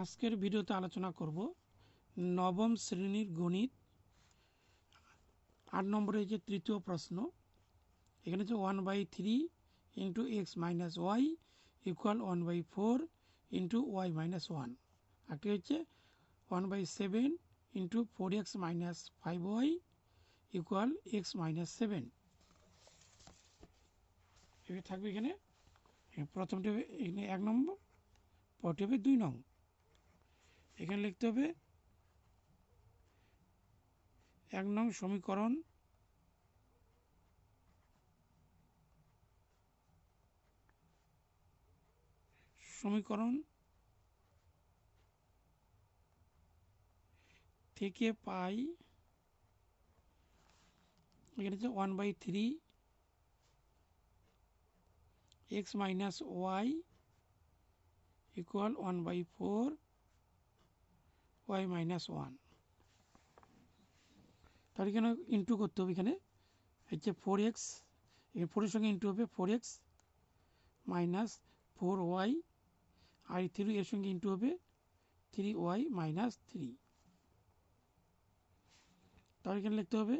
আজকের ভিডিওতে আলোচনা করব নবম শ্রেণীর গণিত 8 নম্বরের যে তৃতীয় প্রশ্ন। এখানে হচ্ছে 1/3 into x minus y equal 1/4 into y minus one. একটি হচ্ছে 1/7 into 4x minus 5y equal x minus 7। এবার থাকবে এখানে প্রথমটি হবে এখানে 1 নম্বর, পরটি হবে 2 নং। এখানে লিখতে হবে 1 নং সমীকরণ থেকে পাই এখানে হচ্ছে 1/3 x minus y equal 1/4 y minus one. তাহলে এখানে ইন্টু করতে হবে, এখানে হচ্ছে 4x, এখানে 4 এর সঙ্গে ইন্টু হবে 4x মাইনাস 4y, আর 3 এর সঙ্গে ইন্টু হবে 3y মাইনাস 3। তাহলে এখানে লিখতে হবে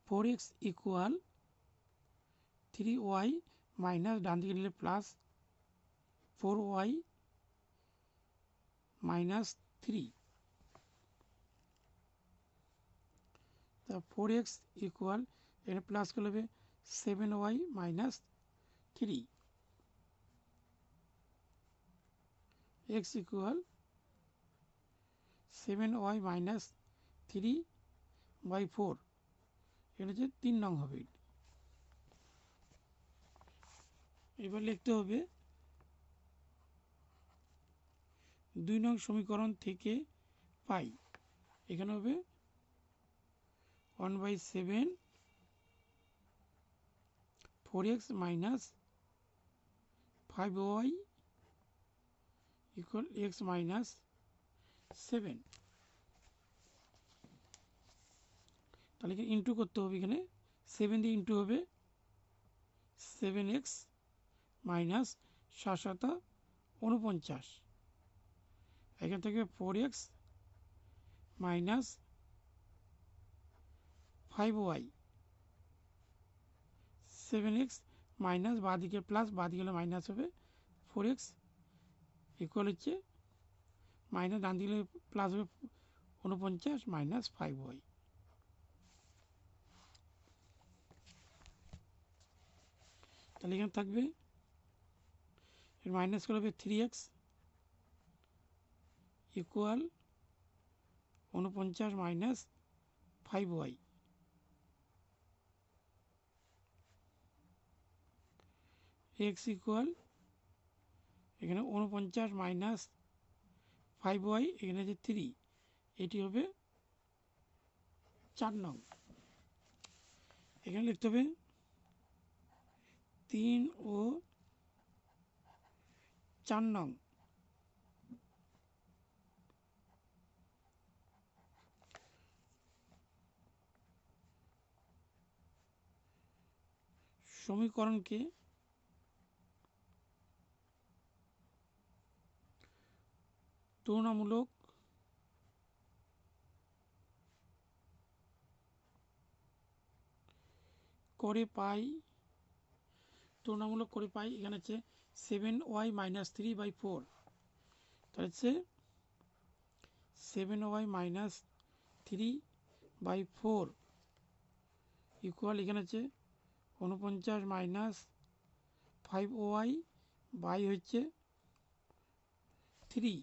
4x ইকুয়াল 3y মাইনাস ডান দিকে নিলে প্লাস 4y মাইনাস 3। তা 4x ইকুয়াল এখানে প্লাস করলে হবে 7y minus 3। x equal 7y minus 3/4। এটা হচ্ছে 3 নং হবে। এবার লিখতে হবে 2 নং সমীকরণ থেকে পাই। এখানে হবে 1/7 4x minus 5y equal x minus 7। তাহলে এখানে ইন্টু করতে হবে, এখানে 7 দিয়ে ইন্টু হবে 7x মাইনাস 7 49। এখান থেকে 4x minus 5y 7x minus বাঁদিকে প্লাস বাঁদিকে হলে মাইনাস হবে 4x ইকুয়াল হচ্ছে মাইনাস ডান দিকে প্লাস হবে 49 মাইনাস 5y। তাহলে এখানে থাকবে মাইনাস করে হবে 3x equal 49 minus 5y। x equal এখানে 49 মাইনাস 5y, এখানে যে 3, এটি হবে 4 নং। এখানে লিখতে হবে 3 ও 4 নং। সমীকরণকে তুলনামূলক করে পাই। এখানে হচ্ছে 7y মাইনাস 3/4। তাহলে হচ্ছে 7y মাইনাস 3/4 ইকুয়াল এখানে হচ্ছে 49 মাইনাস 5y বাই হচ্ছে 3।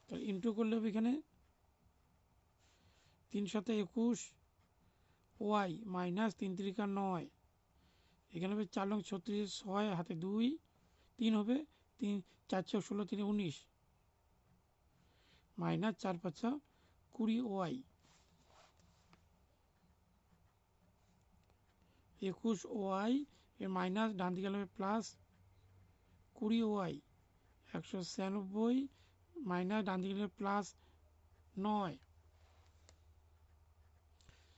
তাহলে ইন্টু করলে হবে এখানে 3 7 21 ওয়াই মাইনাস 3 3 9। এখানে হবে 4 নং 36, 6 হাতে 2, 3 হবে 3 4 6 16 3 19 মাইনাস 4 5 20 ওয়াই 21 ওয়াই এর মাইনাস ডান দিকে হবে প্লাস 20 ওয়াই 196 মাইনাস ডান দিকে প্লাস 9।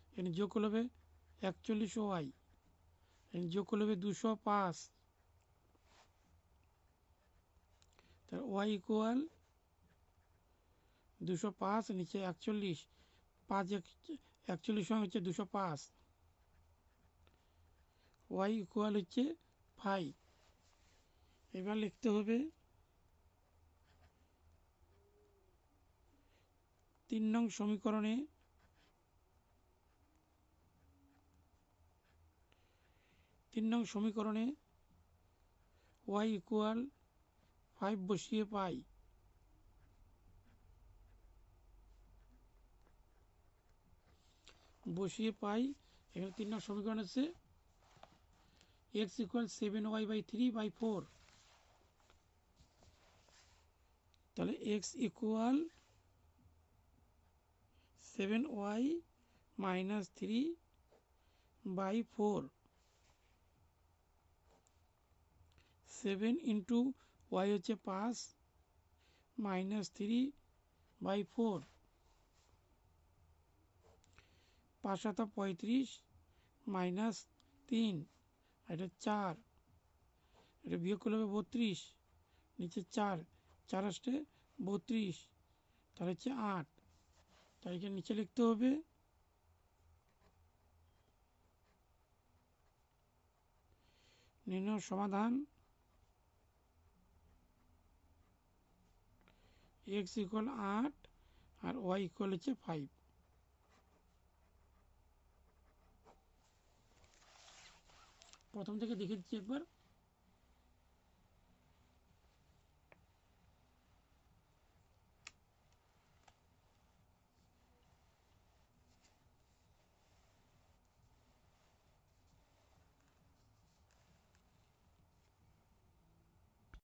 এখানে যোগ করলে হবে 41 ওয়াই, যোগ করলে হবে 205 তাহলে ওয়াই ইকুয়াল 205, নিচে 41, 5 41 সঙ্গে হচ্ছে 205, ওয়াই ইকুয়াল হচ্ছে 5। এবার লিখতে হবে 3 নং সমীকরণে ওয়াই ইকুয়াল 5 বসিয়ে পাই এখানে 3 নং সমীকরণ আছে এক্স ইকুয়াল 7y/3/4, তাহলে x equal 7y - 3/4, 7 into Y হচ্ছে 5 -3/4, 5 7 35 -3, এটা 4, এটা বিয়োগ করলে হবে 32, নিচে 4 4 আসতে 32, তাহলে হচ্ছে 8। তাই এখানে নিচে লিখতে হবে নির্ণয় সমাধান এক্স ইকুয়াল 8 আর ওয়াই ইকুয়াল হচ্ছে 5। প্রথম থেকে দেখে দিচ্ছি একবার।